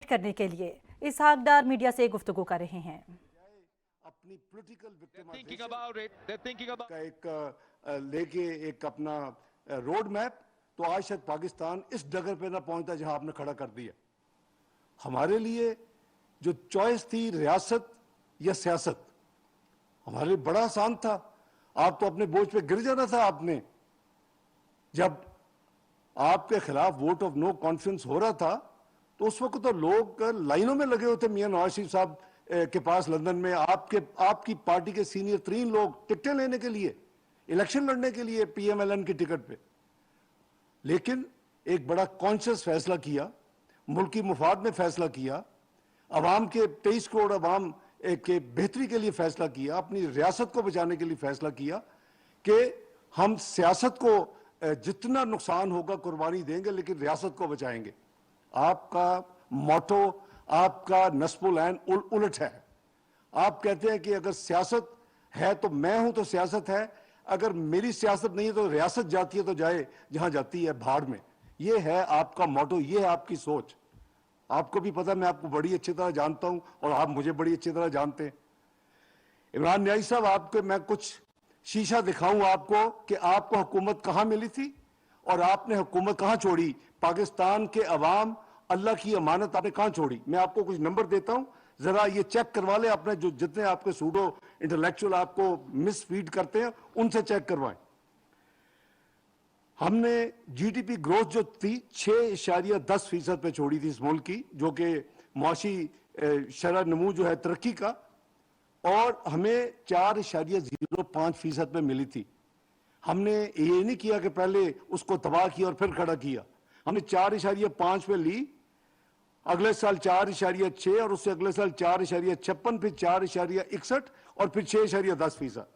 करने के लिए इसहाक डार मीडिया से गुफ्तगू कर रहे हैं। अपनी पॉलिटिकल का एक लेके एक अपना रोड मैप, तो आज शायद पाकिस्तान इस डगर पे ना पहुंचता जहां आपने खड़ा कर दिया। हमारे लिए जो चॉइस थी रियासत या सियासत, हमारे लिए बड़ा आसान था। आप तो अपने बोझ पे गिर जाना था आपने। जब आपके खिलाफ वोट ऑफ नो कॉन्फिडेंस हो रहा था तो उस वक्त तो लोग लाइनों में लगे होते मियां नवाज शरीफ साहब के पास लंदन में, आपकी पार्टी के सीनियर 3 लोग टिकटें लेने के लिए, इलेक्शन लड़ने के लिए पीएमएलएन की टिकट पे। लेकिन एक बड़ा कॉन्शियस फैसला किया, मुल्क की मुफाद में फैसला किया, अवाम के 23 करोड़ अवाम के बेहतरी के लिए फैसला किया, अपनी रियासत को बचाने के लिए फैसला किया कि हम सियासत को जितना नुकसान होगा कुर्बानी देंगे लेकिन रियासत को बचाएंगे। आपका मोटो, आपका नस्बुल ऐन उलट है। आप कहते हैं कि अगर सियासत है तो मैं हूं तो सियासत है, अगर मेरी सियासत नहीं है तो रियासत जाती है तो जाए जहां जाती है भाड़ में। ये है आपका मोटो, ये है आपकी सोच। आपको भी पता है, मैं आपको बड़ी अच्छी तरह जानता हूं और आप मुझे बड़ी अच्छी तरह जानते हैं। इमरान न्याई साहब, आपके मैं कुछ शीशा दिखाऊं आपको कि आपको हुकूमत कहां मिली थी और आपने हुकूमत कहां छोड़ी। पाकिस्तान के अवाम, अल्लाह की अमानत आपने कहां छोड़ी। मैं आपको कुछ नंबर देता हूं, जरा ये चेक करवा ले अपने, जो जितने आपके सूडो इंटेलेक्चुअल आपको मिसफीड करते हैं उनसे चेक करवाएं। हमने जीडीपी ग्रोथ जो थी 6.10% पे छोड़ी थी इस मुल्क की, जो कि मुआशी शरह नमू जो है तरक्की का, और हमें 4.05% पे मिली थी। हमने ये नहीं किया कि पहले उसको तबाह किया और फिर खड़ा किया। हमने 4.5 पे ली, अगले साल 4.6 और उससे अगले साल 4.56, फिर 4.61 और फिर 6.10%।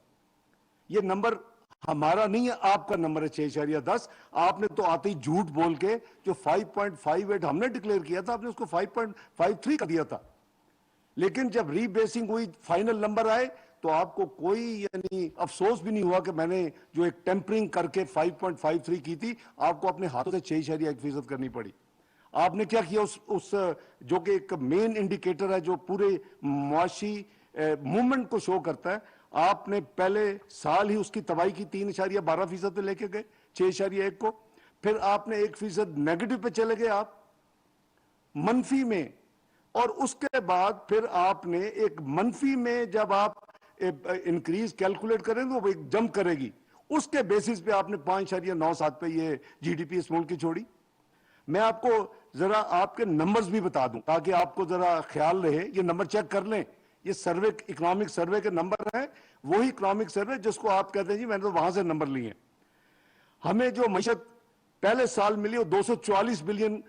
ये नंबर हमारा नहीं है, आपका नंबर है 6.10। आपने तो आते ही झूठ बोल के जो 5.58 हमने डिक्लेयर किया था, आपने उसको 5.53 कर दिया था। लेकिन जब रीबेसिंग हुई, फाइनल नंबर आए, तो आपको कोई यानी अफसोस भी नहीं हुआ कि मैंने जो एक टेम्परिंग करके 5.53 की थी, आपको अपने हाथों से 6.1% करनी पड़ी। आपने क्या किया, उस जो कि एक मेन इंडिकेटर है जो पूरे मुआशी मूवमेंट को शो करता है, आपने पहले साल ही उसकी तबाही की 3.12% पे लेके गए 6.1 को, फिर आपने 1% नेगेटिव पे चले गए आप, मनफी में, और उसके बाद फिर आपने एक मनफी में जब आप इंक्रीज कैलकुलेट करें तो वो एक जंप करेगी, उसके बेसिस पे आपने 5.97 पे ये जीडीपी इस मुल्क की छोड़ी। मैं आपको जरा आपके नंबर्स भी बता दूं ताकि आपको जरा ख्याल रहे। ये नंबर चेक कर लें, ये सर्वे, इकोनॉमिक सर्वे के नंबर है, वही इकोनॉमिक सर्वे जिसको आप कहते हैं जी मैंने तो वहां से नंबर लिए। हमें जो मईशत पहले साल मिली वो $244 बिलियन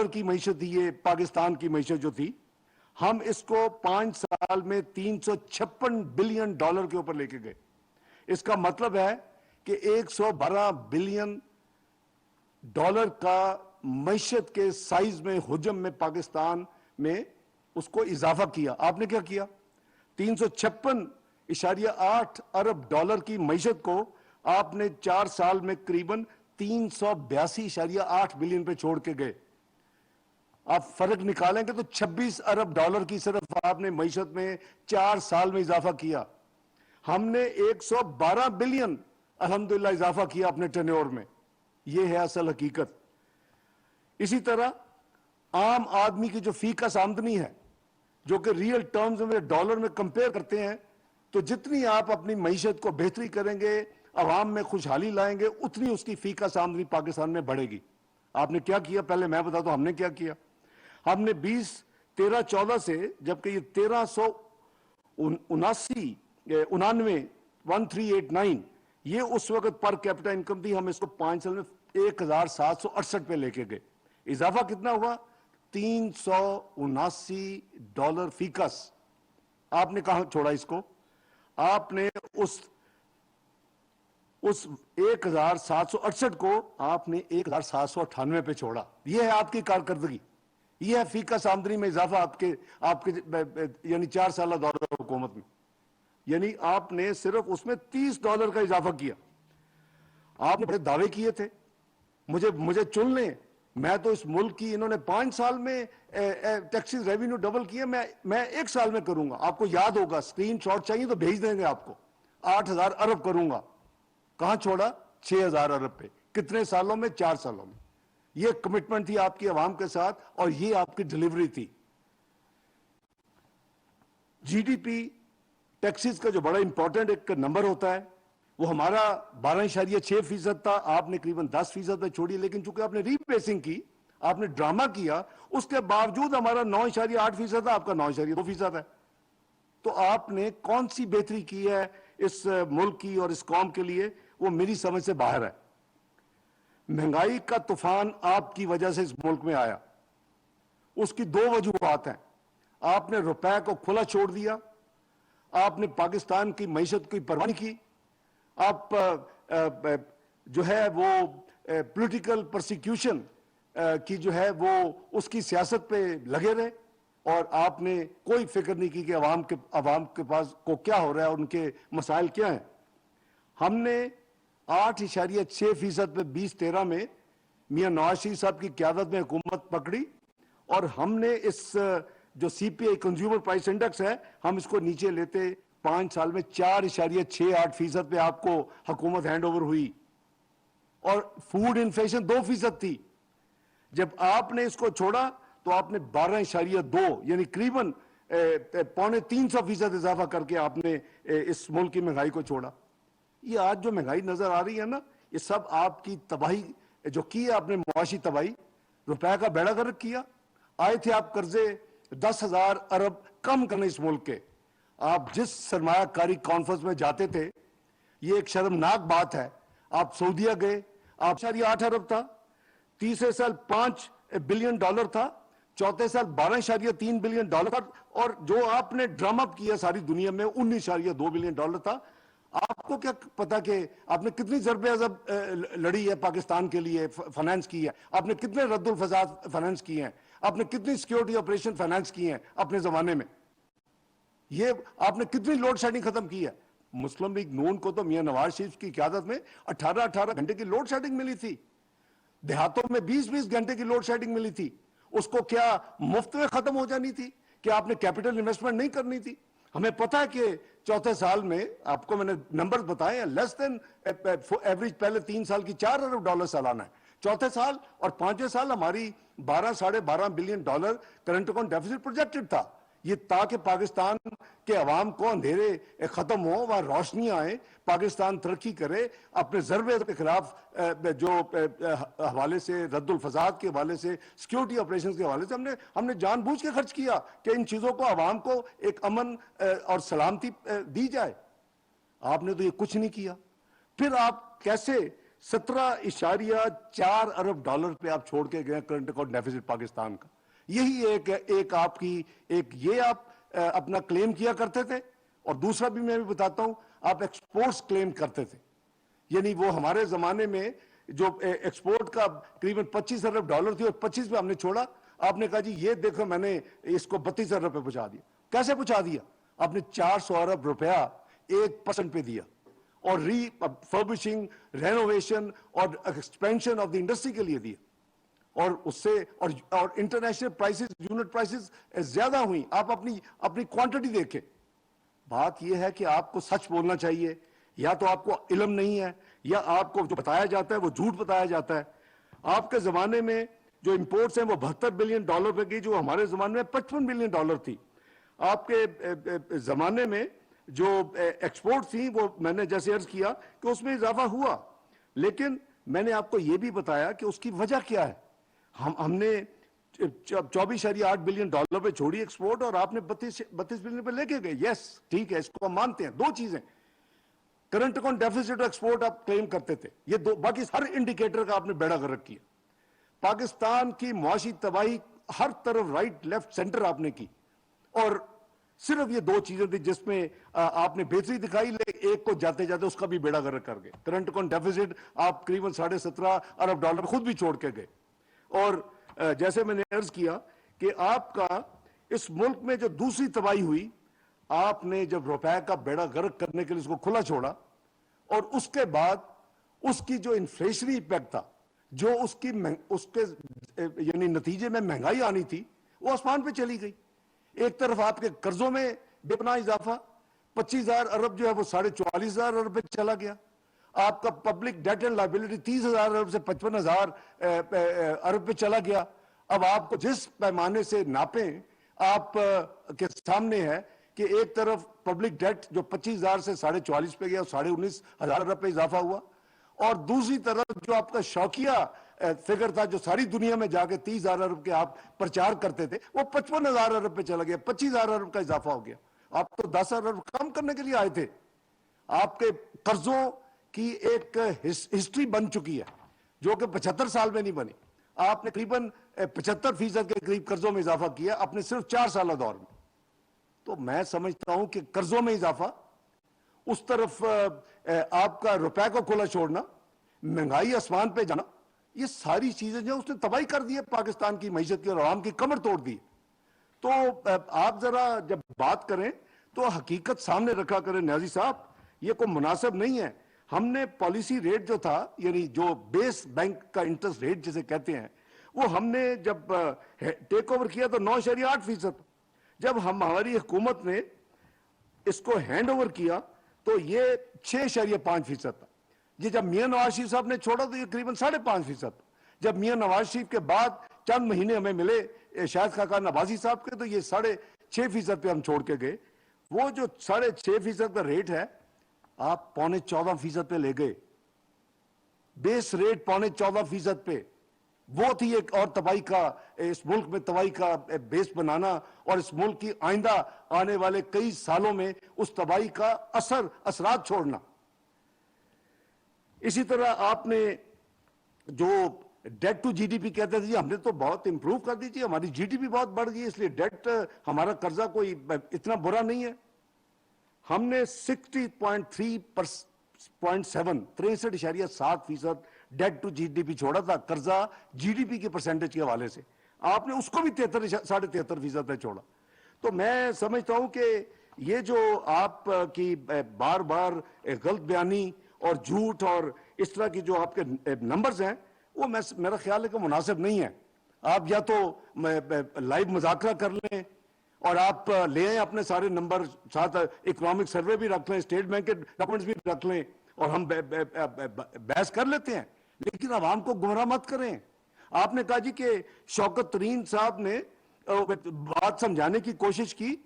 की मईशत थी, ये पाकिस्तान की मईशत जो थी। हम इसको 5 साल में $356 बिलियन के ऊपर लेके गए। इसका मतलब है कि $112 बिलियन का मईशत के साइज में, हुजम में पाकिस्तान में उसको इजाफा किया। आपने क्या किया, 356.8 अरब डॉलर की मईशत को आपने 4 साल में करीबन 382.8 बिलियन पे छोड़ के गए। आप फर्क निकालेंगे तो $26 अरब की सिर्फ आपने मईशत में 4 साल में इजाफा किया। हमने 112 बिलियन अल्हम्दुलिल्लाह इजाफा किया अपने टेन्योर में। यह है असल हकीकत। इसी तरह आम आदमी की जो फीकस आमदनी है, जो कि रियल टर्म्स में डॉलर में कंपेयर करते हैं, तो जितनी आप अपनी मईशत को बेहतरी करेंगे, अवाम में खुशहाली लाएंगे, उतनी उसकी फीकस आमदनी पाकिस्तान में बढ़ेगी। आपने क्या किया, पहले मैं बताता हूं हमने क्या किया। हमने 2013-14 से, जबकि ये 1389 ये उस वक्त पर कैपिटा इनकम थी, हम इसको 5 साल में 1768 पे लेके गए। इजाफा कितना हुआ, $379 फीकस। आपने कहां छोड़ा इसको, आपने उस 1768 को आपने 1798 पे छोड़ा। यह है आपकी कारकर्दगी, यह है फीकस आमदनी में इजाफा आपके यानी 4 साल दौर हुकूमत में। यानी आपने सिर्फ उसमें $30 का इजाफा किया। आपने बड़े दावे किए थे, मुझे चुन लें, मैं तो इस मुल्क की, इन्होंने 5 साल में टैक्सेस रेवेन्यू डबल किया, मैं 1 साल में करूंगा। आपको याद होगा, स्क्रीनशॉट चाहिए तो भेज देंगे आपको। 8,000 अरब करूंगा। कहां छोड़ा? 6,000 अरब पे। कितने सालों में? 4 सालों में। ये कमिटमेंट थी आपकी आवाम के साथ, और ये आपकी डिलीवरी थी। जीडीपी टैक्सेस का जो बड़ा इंपॉर्टेंट एक नंबर होता है, वो हमारा 12.6% था, आपने करीबन 10% पे छोड़ी। लेकिन चूंकि आपने रीपेसिंग की, आपने ड्रामा किया, उसके बावजूद हमारा 9.8% था, आपका 9.2% है। तो आपने कौन सी बेहतरी की है इस मुल्क की और इस कौम के लिए, वो मेरी समझ से बाहर है। महंगाई का तूफान आपकी वजह से इस मुल्क में आया। उसकी 2 वजूहात हैं। आपने रुपए को खुला छोड़ दिया, आपने पाकिस्तान की मईशत की परवाह नहीं की, आप जो है वो पॉलिटिकल प्रोसिक्यूशन की जो है वो उसकी सियासत पे लगे रहे, और आपने कोई फिक्र नहीं की कि आवाम के पास को क्या हो रहा है, उनके मसाइल क्या हैं। हमने 8.6% पे 2013 में मियां नवाज शरीफ साहब की क़यादत में हुकूमत पकड़ी, और हमने इस जो सीपीआई कंज्यूमर प्राइस इंडेक्स है, हम इसको नीचे लेते 5 साल में 4.68% पे आपको हुकूमत हैंड ओवर हुई। और फूड इन्फ्लेशन 2% थी। जब आपने इसको छोड़ा तो आपने 12.2 यानी करीबन 250-300% इजाफा करके आपने इस मुल्क की महंगाई को छोड़ा। ये आज जो महंगाई नजर आ रही है ना, ये सब आपकी तबाही जो की है आपने, मुआशी तबाही, रुपए का बेड़ा गर्क किया। आए थे आप कर्जे 10,000 अरब कम करने इस मुल्क के। आप जिस सरमायाकारी कॉन्फ्रेंस में जाते थे, ये एक शर्मनाक बात है। आप सऊदीया गए, आप 8 अरब था, तीसरे साल $5 बिलियन था, चौथे साल $12.3 बिलियन था, और जो आपने ड्रम अप किया सारी दुनिया में $19.2 बिलियन था। आपको क्या पता कि आपने कितनी ज़रबे अज़ब लड़ी है पाकिस्तान के लिए, फाइनेंस की है, आपने कितने रद्दुल फसाद फाइनेंस किए हैं, आपने कितनी सिक्योरिटी ऑपरेशन फाइनेंस किए हैं अपने जमाने में, ये आपने कितनी लोड शेडिंग खत्म की है। मुस्लिम लीग नून को तो मियां नवाज शरीफ की क़यादत में 18-18 घंटे की लोड शेडिंग मिली थी, देहातों में 20-20 घंटे की लोड शेडिंग मिली थी। उसको क्या मुफ्त में खत्म हो जानी थी? क्या आपने कैपिटल इन्वेस्टमेंट नहीं करनी थी? हमें पता है कि चौथे साल में, आपको मैंने नंबर बताए हैं, लेस देन एवरेज पहले 3 साल की $4 अरब सालाना है। चौथे साल और 5वें साल हमारी 12-12.5 billion dollar current account deficit projected था। ये ताकि पाकिस्तान के अवाम को अंधेरे खत्म हो, वहां रोशनी आए, पाकिस्तान तरक्की करे, अपने ज़रबे के खिलाफ जो हवाले से, रद्दुल फसाद के हवाले से, सिक्योरिटी ऑपरेशंस के हवाले से हमने जानबूझ के खर्च किया कि इन चीजों को अवाम को एक अमन और सलामती दी जाए। आपने तो ये कुछ नहीं किया। फिर आप कैसे 17.4 अरब डॉलर पे आप छोड़ के गए करंट अकाउंट डेफिसिट पाकिस्तान का। यही एक आपकी ये आप अपना क्लेम किया करते थे। और दूसरा भी मैं भी बताता हूं, आप एक्सपोर्ट्स क्लेम करते थे, यानी वो हमारे जमाने में जो एक्सपोर्ट का करीबन 25 अरब डॉलर थी और 25 पे हमने छोड़ा। आपने कहा जी ये देखो मैंने इसको 32 अरब पे पहुंचा दिया। कैसे पहुंचा दिया? आपने 400 अरब रुपया 1% पे दिया, और रीफर्बिशिंग, रेनोवेशन और एक्सपेंशन ऑफ द इंडस्ट्री के लिए दिया, और उससे और इंटरनेशनल प्राइसेस, यूनिट प्राइसेस ज्यादा हुई। आप अपनी क्वांटिटी देखें। बात यह है कि आपको सच बोलना चाहिए, या तो आपको इल्म नहीं है, या आपको जो बताया जाता है वो झूठ बताया जाता है। आपके जमाने में जो इंपोर्ट्स हैं वो 72 बिलियन डॉलर पे गई, जो हमारे जमाने में 55 बिलियन डॉलर थी। आपके जमाने में जो एक्सपोर्ट थी वो मैंने जैसे अर्ज किया कि उसमें इजाफा हुआ, लेकिन मैंने आपको यह भी बताया कि उसकी वजह क्या है। हमने 24.8 बिलियन डॉलर पे छोड़ी एक्सपोर्ट, और आपने 32 बिलियन पे लेके गए। यस ठीक है, इसको हम मानते हैं। 2 चीजें, करंट अकाउंट डेफिसिट और एक्सपोर्ट आप क्लेम करते थे, ये 2, बाकी हर इंडिकेटर का आपने बेड़ा गर्क किया। पाकिस्तान की मुआशी तबाही हर तरफ, राइट लेफ्ट सेंटर आपने की, और सिर्फ ये 2 चीजें थी जिसमें आपने बेहतरी दिखाई, लेकिन एक को जाते जाते उसका भी बेड़ा गर्क कर गए। करंट अकाउंट डेफिसिट आप करीबन 17.5 अरब डॉलर खुद भी छोड़ के गए। और जैसे मैंने अर्ज किया कि आपका इस मुल्क में जो दूसरी तबाही हुई, आपने जब रुपए का बेड़ा गर्क करने के लिए उसको खुला छोड़ा, और उसके बाद उसकी जो इन्फ्लेशनरी इफेक्ट था, जो उसके यानी नतीजे में महंगाई आनी थी वो आसमान पे चली गई। एक तरफ आपके कर्जों में बेपनाह इजाफा, 25,000 अरब जो है वो 44,500 अरब पे चला गया। आपका पब्लिक डेट एंड लायबिलिटी 30,000 अरब से 55,000 अरब पे चला गया। अब आपको जिस पैमाने से नापें आप के सामने है कि एक तरफ पब्लिक डेट जो 25,000 से 44,500 पे गया, 19,500 अरब पे इजाफा हुआ, और दूसरी तरफ जो आपका शौकिया फिगर था जो सारी दुनिया में जाके 30,000 अरब के आप प्रचार करते थे वो 55,000 अरब पे चला गया, 25,000 अरब का इजाफा हो गया। आप तो 10,000 अरब कम करने के लिए आए थे। आपके कर्जों की एक हिस्ट्री बन चुकी है जो कि 75 साल में नहीं बनी। आपने करीबन 75% के करीब कर्जों में इजाफा किया अपने सिर्फ 4 साल दौर में। तो मैं समझता हूं कि कर्जों में इजाफा, उस तरफ आपका रुपए को खुला छोड़ना, महंगाई आसमान पे जाना, ये सारी चीजें जो उसने तबाही कर दी है पाकिस्तान की मईशत की और आवाम की कमर तोड़ दी। तो आप जरा जब बात करें तो हकीकत सामने रखा करें न्याजी साहब, ये कोई मुनासिब नहीं है। हमने पॉलिसी रेट जो था यानी जो बेस बैंक का इंटरेस्ट रेट जिसे कहते हैं वो हमने जब टेक ओवर किया तो 9.8%। जब हमारी हुकूमत ने इसको हैंड ओवर किया तो ये 6.5% था। ये जब मियां नवाज शरीफ साहब ने छोड़ा तो ये करीबन 5.5%। जब मियां नवाज शरीफ के बाद चंद महीने हमें मिले शाहिद खाकान नवाजी साहब के तो ये 6.5% पे हम छोड़ के गए। वो जो 6.5% का रेट है आप 14.25% पे ले गए। बेस रेट 14.25% पे, वो थी एक और तबाही का, इस मुल्क में तबाही का बेस बनाना और इस मुल्क की आइंदा आने वाले कई सालों में उस तबाही का असरात छोड़ना। इसी तरह आपने जो डेट टू जीडीपी कहते थे, हमने तो बहुत इंप्रूव कर दी थी, हमारी जीडीपी बहुत बढ़ गई इसलिए डेट, हमारा कर्जा कोई इतना बुरा नहीं है। हमने 63.7% डेट टू जीडीपी छोड़ा था, कर्जा जीडीपी के परसेंटेज के हवाले से। आपने उसको भी 73.5% पे छोड़ा। तो मैं समझता हूं कि ये जो आप की बार बार गलत बयानी और झूठ और इस तरह की जो आपके नंबर्स हैं वो मेरा ख्याल है कि मुनासिब नहीं है। आप या तो लाइव मुज़ाकरा कर लें और आप ले आए अपने सारे नंबर, साथ इकोनॉमिक सर्वे भी रख लें, स्टेट बैंक के डॉक्यूमेंट्स भी रख लें और हम बहस कर लेते हैं, लेकिन आवाम को गुमराह मत करें। आपने कहा जी कि शौकत तरीन साहब ने बात समझाने की कोशिश की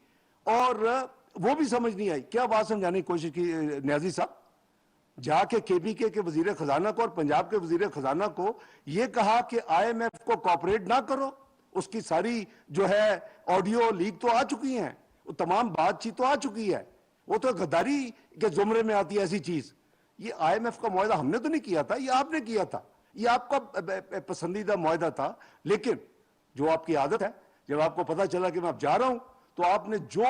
और वो भी समझ नहीं आई। क्या बात समझाने की कोशिश की न्याजी साहब? जाके केपीके के वजीर खजाना को और पंजाब के वजीर खजाना को ये कहा कि IMF को कॉपरेट ना करो। उसकी सारी जो है ऑडियो लीक तो आ चुकी हैं, वो तमाम बातचीत तो आ चुकी है, वो तो गद्दारी के जुमरे में आती है ऐसी चीज। ये IMF का मुआहदा हमने तो नहीं किया था, ये आपने किया था, ये आपका पसंदीदा मुआहदा था। लेकिन जो आपकी आदत है, जब आपको पता चला कि मैं अब जा रहा हूं तो आपने जो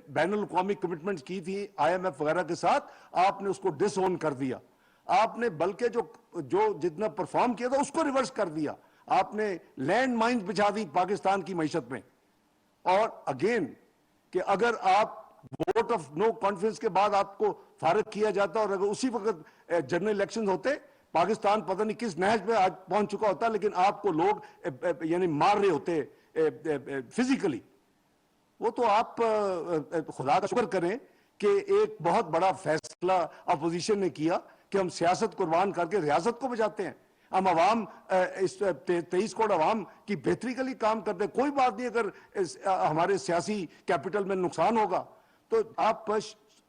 बैनुल अक़वामी कमिटमेंट की थी IMF वगैरह के साथ, आपने उसको डिसओन कर दिया। आपने बल्कि जो जितना परफॉर्म किया था उसको रिवर्स कर दिया। आपने लैंड माइन्स बिछा दी पाकिस्तान की मईशत में। और अगेन कि अगर आप वोट ऑफ नो कॉन्फिडेंस के बाद आपको फारिग किया जाता और अगर उसी वक्त जनरल इलेक्शन होते, पाकिस्तान पता नहीं किस नहज पे आज पहुंच चुका होता, लेकिन आपको लोग यानी मार रहे होते फिजिकली। वो तो आप खुदा का शुक्र करें कि एक बहुत बड़ा फैसला अपोजिशन ने किया कि हम सियासत कुर्बान करके रियासत को बचाते हैं। हम अवाम इस 23 करोड़ अवाम की बेहतरी के लिए काम करते हैं। कोई बात नहीं अगर हमारे सियासी कैपिटल में नुकसान होगा। तो आप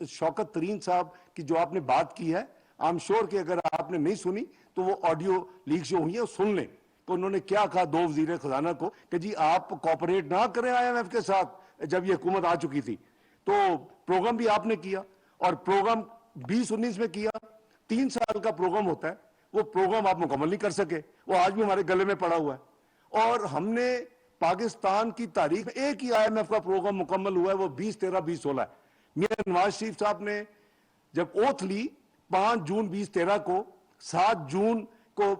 शौकत तरीन साहब की जो आपने बात की है, आई एम श्योर कि अगर आपने नहीं सुनी तो वो ऑडियो लीक जो हुई है सुन लें। तो उन्होंने क्या कहा दो वजीर खजाना को कि जी आप कॉपरेट ना करें IMF के साथ जब ये हुकूमत आ चुकी थी। तो प्रोग्राम भी आपने किया और प्रोग्राम 2019 में किया। 3 साल का प्रोग्राम होता है, वो प्रोग्राम आप मुकम्मल नहीं कर सके, वो आज भी हमारे गले में पड़ा हुआ है। और हमने पाकिस्तान की तारीख में एक ही IMF का प्रोग्राम मुकम्मल हुआ है, वो 2013-2016 है। मियां नवाज शरीफ साहब ने जब ओथ ली 5 जून 2013 को, 7 जून को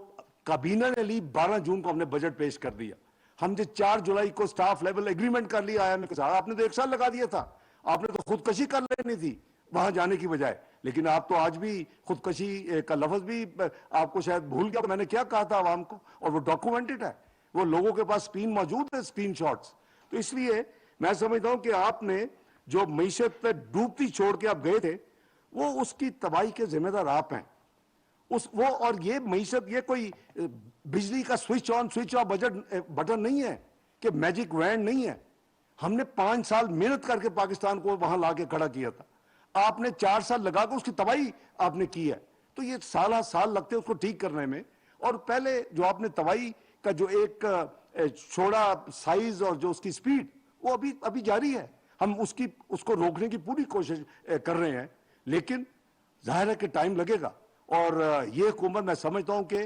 काबीना ने ली, 12 जून को हमने बजट पेश कर दिया। हमने 4 जुलाई को स्टाफ लेवल एग्रीमेंट कर लिया IMF के साथ। आपने तो 1 साल लगा दिया था, आपने तो खुदकशी कर लेनी थी वहां जाने की बजाय। लेकिन आप तो आज भी खुदकशी का लफ्ज भी आपको शायद भूल गया, मैंने क्या कहा था आवाम को, और वो डॉक्यूमेंटेड है, वो लोगों के पास स्क्रीन मौजूद है, स्क्रीन शॉट्स। तो इसलिए मैं समझता हूं कि आपने जो मईशत पे डूबती छोड़ के आप गए थे, वो उसकी तबाही के जिम्मेदार आप हैं। वो और ये मईशत, ये कोई बिजली का switch on switch off button नहीं है, कि मैजिक वैंड नहीं है। हमने 5 साल मेहनत करके पाकिस्तान को वहां लाके खड़ा किया था, आपने 4 साल लगाकर उसकी तबाही आपने की है। तो ये साल लगते हैं उसको ठीक करने में। और पहले जो आपने तबाही का जो एक छोड़ा साइज और जो उसकी स्पीड, वो अभी जारी है। हम उसको रोकने की पूरी कोशिश कर रहे हैं, लेकिन जाहिर है कि टाइम लगेगा। और ये हुकूमत, मैं समझता हूं कि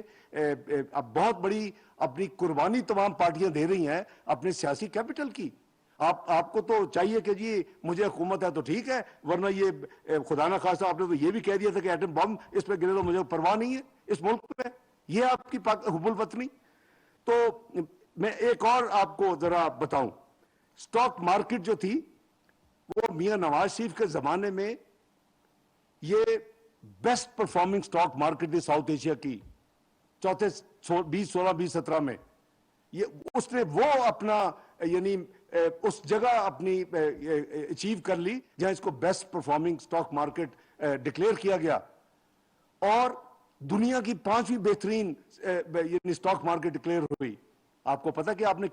अब बहुत बड़ी अपनी कुर्बानी तमाम पार्टियां दे रही हैं अपने सियासी कैपिटल की। आपको तो चाहिए कि जी मुझे हुकूमत है तो ठीक है, वरना ये खुदा ना खास्ता आपने तो ये भी कह दिया था कि एटम बम इस पे गिरे तो मुझे परवाह नहीं है इस मुल्क में। ये आपकी हुब्बुल वतनी। तो मैं एक और आपको जरा बताऊं, स्टॉक मार्केट जो थी वो मियां नवाज शरीफ के जमाने में ये बेस्ट परफॉर्मिंग स्टॉक मार्केट थी साउथ एशिया की, चौथे 2016-2017 में। ये उसने वो अपना यानी उस जगह अपनी अचीव कर ली जहां इसको best performing stock market declare किया गया, और दुनिया की 5वीं बेहतरीन यानी स्टॉक मार्केट डिक्लेयर हुई। आपको पता कि आपने